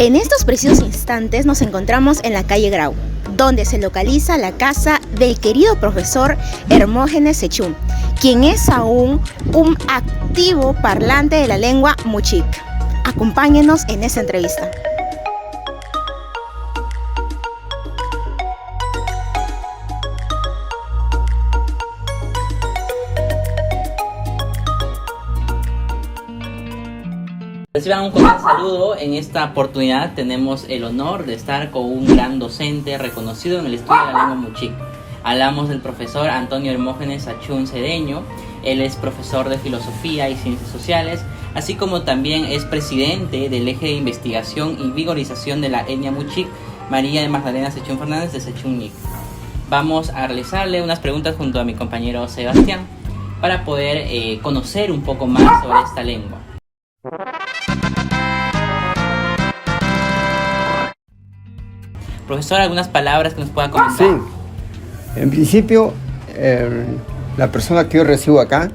En estos precisos instantes nos encontramos en la calle Grau, donde se localiza la casa del querido profesor Hermógenes Sechún, quien es aún un activo parlante de la lengua mochic. Acompáñenos en esta entrevista. Reciban un cordial saludo. En esta oportunidad tenemos el honor de estar con un gran docente reconocido en el estudio de la lengua mochic. Hablamos del profesor Antonio Hermógenes Sechún Cedeño. Él es profesor de Filosofía y Ciencias Sociales, así como también es presidente del Eje de Investigación y Vigorización de la Etnia Mochic, María de Magdalena Sechún Fernández de Sechún. Vamos a realizarle unas preguntas junto a mi compañero Sebastián para poder conocer un poco más sobre esta lengua. Profesor, ¿algunas palabras que nos pueda comentar? Sí, en principio, la persona que yo recibo acá,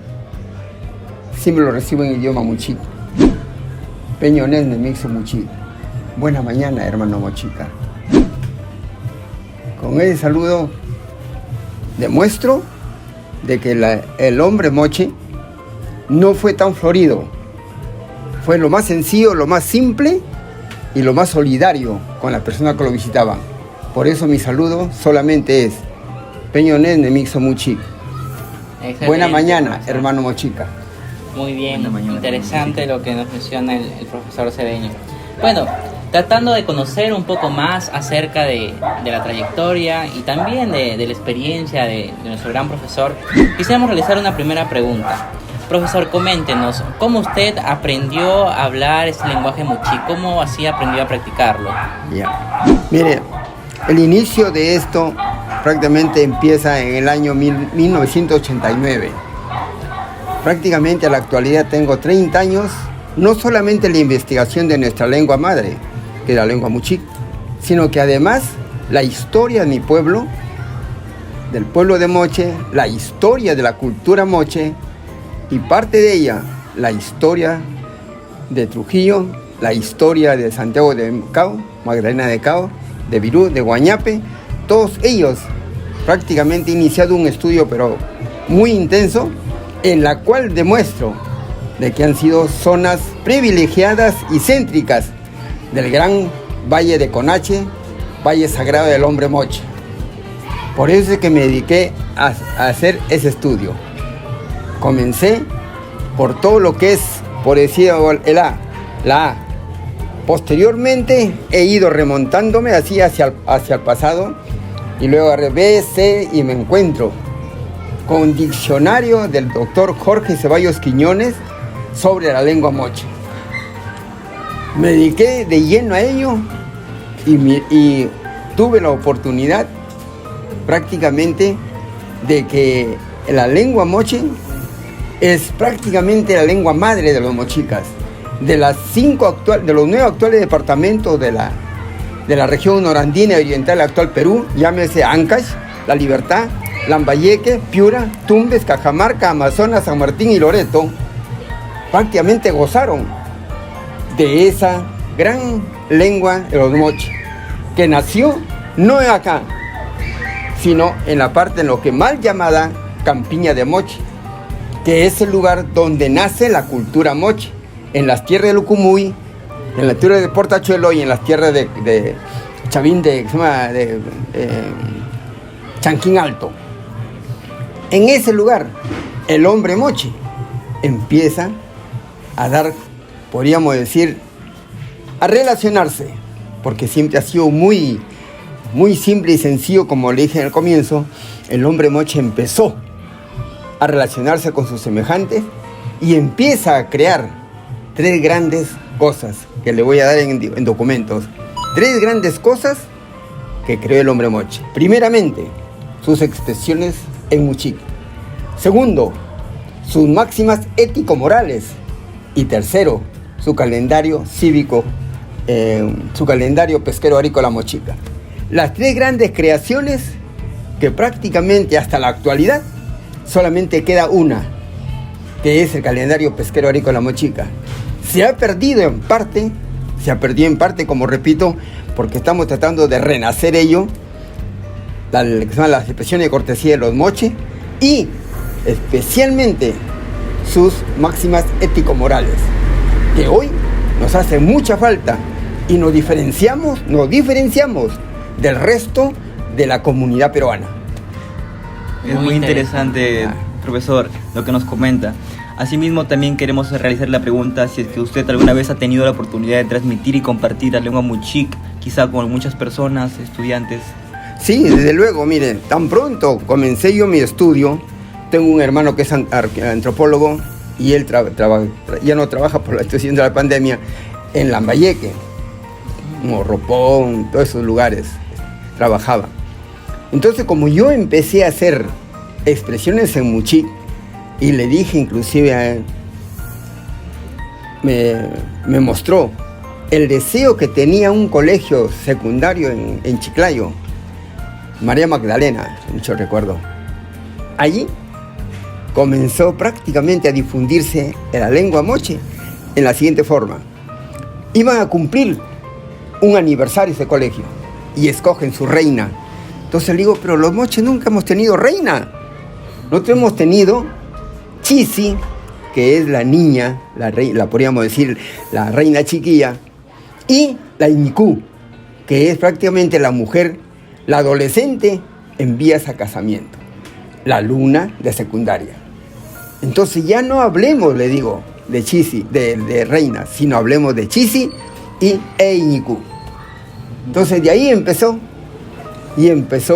siempre lo recibo en idioma mochic. Peñones de Mixo Mochic. Buena mañana, hermano mochica. Con ese saludo demuestro de que el hombre moche no fue tan florido. Fue lo más sencillo, lo más simple y lo más solidario con la persona que lo visitaba. Por eso mi saludo solamente es Peñones de Mixo Mochic. Buena mañana, hermano mochica. Muy bien, interesante lo que nos menciona el profesor Cedeño. Bueno, tratando de conocer un poco más acerca de la trayectoria y también de la experiencia de nuestro gran profesor, quisiéramos realizar una primera pregunta. Profesor, coméntenos, ¿cómo usted aprendió a hablar este lenguaje mochic? ¿Cómo así aprendió a practicarlo? Ya. Mire, el inicio de esto prácticamente empieza en el año 1989. Prácticamente a la actualidad tengo 30 años, no solamente en la investigación de nuestra lengua madre, que es la lengua mochic, sino que además la historia de mi pueblo, del pueblo de Moche, la historia de la cultura moche, y parte de ella, la historia de Trujillo, la historia de Santiago de Cao, Magdalena de Cao, de Virú, de Guañape, todos ellos prácticamente he iniciado un estudio pero muy intenso, en la cual demuestro de que han sido zonas privilegiadas y céntricas del gran Valle de Conache, Valle Sagrado del Hombre Moche. Por eso es que me dediqué a hacer ese estudio. Comencé por todo lo que es, por decir, la A. Posteriormente he ido remontándome así hacia el pasado y luego a B, C y me encuentro con un diccionario del doctor Jorge Ceballos Quiñones sobre la lengua moche. Me dediqué de lleno a ello y tuve la oportunidad prácticamente de que la lengua moche es prácticamente la lengua madre de los mochicas. De los 9 actuales departamentos de la región norandina y oriental actual Perú, llámese Ancash, La Libertad, Lambayeque, Piura, Tumbes, Cajamarca, Amazonas, San Martín y Loreto, prácticamente gozaron de esa gran lengua de los moche, que nació no acá, sino en la parte en lo que mal llamada Campiña de Moche, que es el lugar donde nace la cultura moche, en las tierras de Lucumuy, en la tierra de Portachuelo y en las tierras de Chavín de Chanquín Alto. En ese lugar, el hombre moche empieza a dar, podríamos decir, a relacionarse, porque siempre ha sido muy simple y sencillo, como le dije al comienzo. El hombre moche empezó a relacionarse con sus semejantes y empieza a crear 3 grandes cosas que le voy a dar en documentos. 3 grandes cosas que creó el hombre moche. Primeramente, sus expresiones en Muchic. Segundo, sus máximas ético-morales. Y tercero, su calendario cívico, su calendario pesquero agrícola mochica. Las 3 grandes creaciones que prácticamente hasta la actualidad solamente queda una, que es el calendario pesquero agrícola mochica. Se ha perdido en parte, como repito, porque estamos tratando de renacer ello, las expresiones de cortesía de los moche y especialmente sus máximas ético-morales, que hoy nos hace mucha falta y nos diferenciamos del resto de la comunidad peruana. Es muy interesante, profesor, lo que nos comenta. Asimismo, también queremos realizar la pregunta si es que usted alguna vez ha tenido la oportunidad de transmitir y compartir la lengua Muchic, quizá con muchas personas, estudiantes. Sí, desde luego, mire, tan pronto comencé yo mi estudio, tengo un hermano que es antropólogo y él ya no trabaja por la situación de la pandemia en Lambayeque, Morropón, todos esos lugares trabajaba. Entonces, como yo empecé a hacer expresiones en Muchic, y le dije inclusive a él, me mostró el deseo que tenía un colegio secundario en Chiclayo, María Magdalena, mucho recuerdo. Allí comenzó prácticamente a difundirse la lengua moche en la siguiente forma. Iban a cumplir un aniversario ese colegio y escogen su reina. Entonces le digo, pero los moches nunca hemos tenido reina. Nosotros hemos tenido Chisi, que es la niña, la podríamos decir la reina chiquilla, y la Iñicú, que es prácticamente la mujer, la adolescente en vías a casamiento, la luna de secundaria. Entonces ya no hablemos, le digo, de Chisi, de reina, sino hablemos de Chisi y Iñicú. Entonces de ahí empezó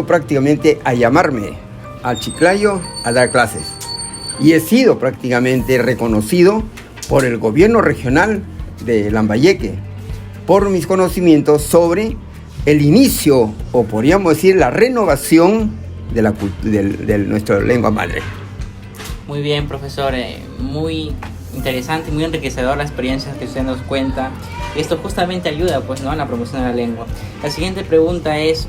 prácticamente a llamarme al Chiclayo a dar clases. Y he sido prácticamente reconocido por el gobierno regional de Lambayeque por mis conocimientos sobre el inicio, o podríamos decir la renovación de nuestra lengua madre. Muy bien, profesor, muy interesante y muy enriquecedor la experiencia que usted nos cuenta. Esto justamente ayuda, pues, ¿no?, a la promoción de la lengua. La siguiente pregunta es,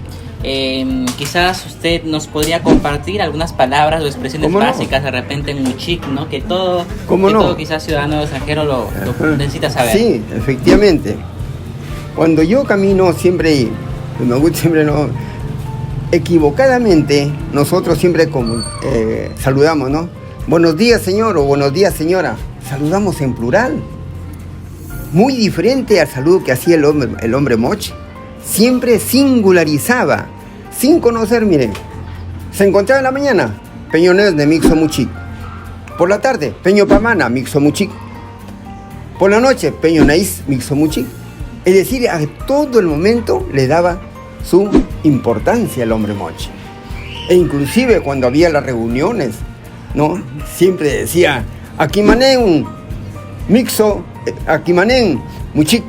quizás usted nos podría compartir algunas palabras o expresiones básicas de repente en Muchic, ¿no? Que todo quizás ciudadano extranjero lo necesita saber. Sí, efectivamente. Cuando yo camino siempre, me gusta siempre, no, equivocadamente, nosotros siempre saludamos, ¿no? Buenos días, señor, o buenos días, señora. Saludamos en plural. Muy diferente al saludo que hacía el hombre moche. Siempre singularizaba, sin conocer, miren. Se encontraba en la mañana, Peñones de Mixo Muchic. Por la tarde, Peño Pamana, Mixo Muchic. Por la noche, Peñoneis, Mixo Muchic. Es decir, a todo el momento le daba su importancia al hombre moche. E inclusive cuando había las reuniones, ¿no?, siempre decía, Aquimanén, Mixo, Aquimanén, Muchic.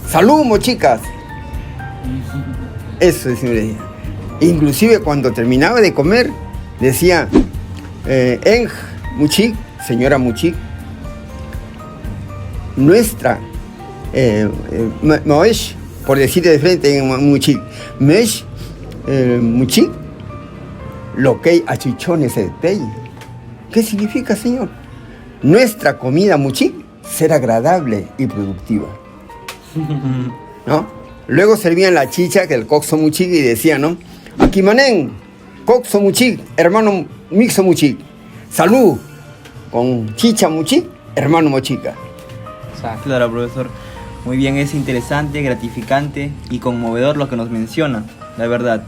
Salud, mochicas. Eso siempre decía. Inclusive cuando terminaba de comer, decía, Eng Muchic, señora Muchic, nuestra, Moesh, por decir de frente en Muchic, Mesh, Muchic, lo que hay achichones de pey. ¿Qué significa, señor? Nuestra comida Muchic será agradable y productiva, ¿no? Luego servían la chicha, que el coxo Muchic, y decían, ¿no? Aquimanén, coxo Muchic, hermano Mixo Muchic. Salud, con chicha Muchic, hermano mochica. Claro, profesor. Muy bien, es interesante, gratificante y conmovedor lo que nos menciona, la verdad.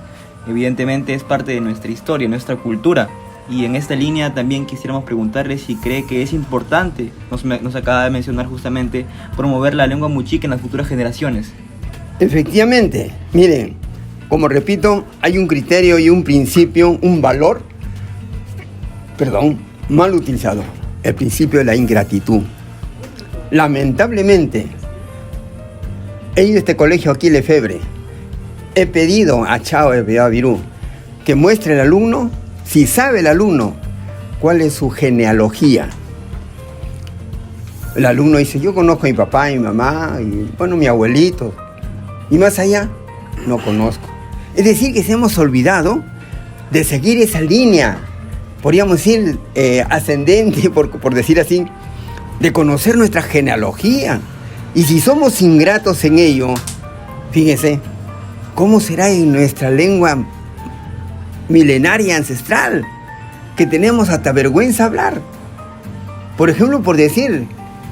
Evidentemente es parte de nuestra historia, nuestra cultura. Y en esta línea también quisiéramos preguntarle si cree que es importante, nos acaba de mencionar justamente, promover la lengua muchica en las futuras generaciones. Efectivamente, miren, como repito, hay un criterio y un principio, un valor, mal utilizado, el principio de la ingratitud. Lamentablemente, he ido a este colegio aquí, Lefebvre. He pedido a Chao de Virú que muestre al alumno, si sabe el alumno, cuál es su genealogía. El alumno dice, yo conozco a mi papá, a mi mamá, y bueno, mi abuelito. Y más allá, no conozco. Es decir, que se hemos olvidado de seguir esa línea, podríamos decir, ascendente, por decir así, de conocer nuestra genealogía. Y si somos ingratos en ello, fíjense, ¿cómo será en nuestra lengua milenaria ancestral? Que tenemos hasta vergüenza hablar. Por ejemplo, por decir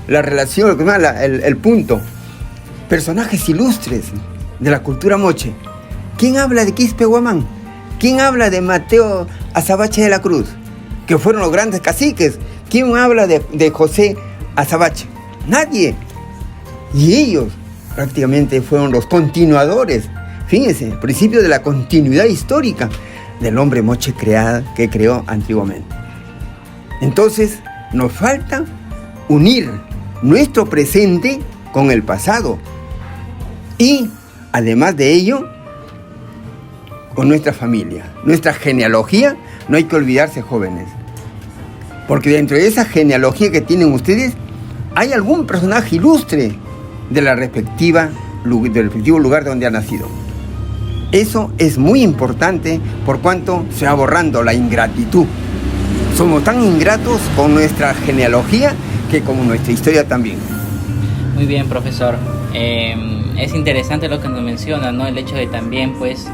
la relación, el punto, personajes ilustres de la cultura moche. ¿Quién habla de Quispe Guamán? ¿Quién habla de Mateo Azabache de la Cruz? Que fueron los grandes caciques. ¿Quién habla de José Azabache? Nadie. Y ellos prácticamente fueron los continuadores. Fíjense, el principio de la continuidad histórica del hombre moche que creó antiguamente. Entonces, nos falta unir nuestro presente con el pasado. Y, además de ello, con nuestra familia, nuestra genealogía. No hay que olvidarse, jóvenes, porque dentro de esa genealogía que tienen ustedes hay algún personaje ilustre del respectivo lugar donde ha nacido. Eso es muy importante, por cuanto se va borrando la ingratitud. Somos tan ingratos con nuestra genealogía que con nuestra historia también. Muy bien, profesor. Es interesante lo que nos menciona, ¿no? El hecho de también, pues,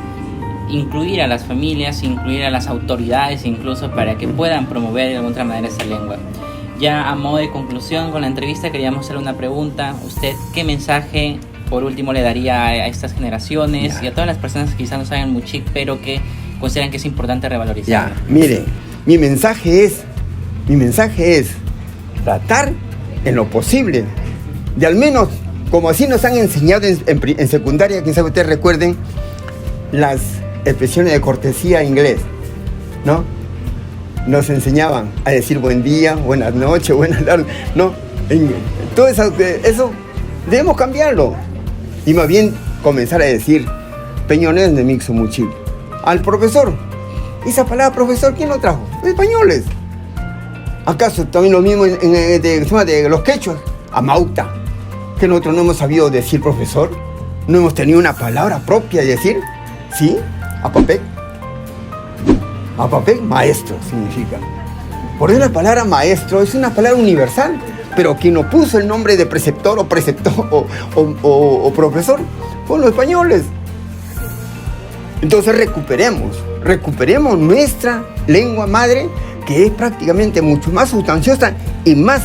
incluir a las familias, incluir a las autoridades, incluso para que puedan promover de alguna otra manera esa lengua. Ya a modo de conclusión con la entrevista, queríamos hacer una pregunta. ¿Usted qué mensaje, por último, le daría a estas generaciones y a todas las personas que quizás no saben muchik, pero que consideran que es importante revalorizar? Ya, mire, mi mensaje es tratar en lo posible de, al menos, como así nos han enseñado en secundaria, quien sabe ustedes recuerden, las expresiones de cortesía en inglés, ¿no? Nos enseñaban a decir buen día, buenas noches, buenas tardes, ¿no? Todo eso debemos cambiarlo. Y más bien comenzar a decir peñones de mixo muchil. Al profesor, esa palabra profesor, ¿quién lo trajo? Los españoles. ¿Acaso también lo mismo de los quechuas? Amauta, que nosotros no hemos sabido decir profesor, no hemos tenido una palabra propia de decir, ¿sí? Apapec. Apapec, maestro, significa. Por eso la palabra maestro es una palabra universal, pero quien nos puso el nombre de preceptor o profesor fueron los españoles. Entonces recuperemos nuestra lengua madre, que es prácticamente mucho más sustanciosa y más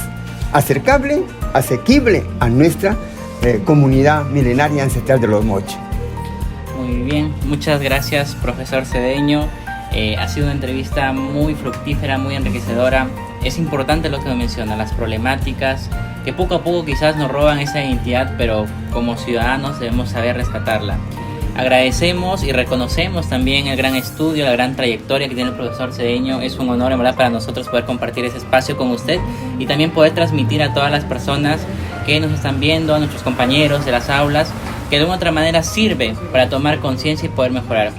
asequible a nuestra comunidad milenaria ancestral de los moches. Muy bien, muchas gracias, profesor Cedeño. Ha sido una entrevista muy fructífera, muy enriquecedora. Es importante lo que nos menciona, las problemáticas que poco a poco quizás nos roban esa identidad, pero como ciudadanos debemos saber rescatarla. Agradecemos y reconocemos también el gran estudio, la gran trayectoria que tiene el profesor Cedeño. Es un honor, en verdad, para nosotros poder compartir ese espacio con usted y también poder transmitir a todas las personas que nos están viendo, a nuestros compañeros de las aulas, que de una u otra manera sirve para tomar conciencia y poder mejorar.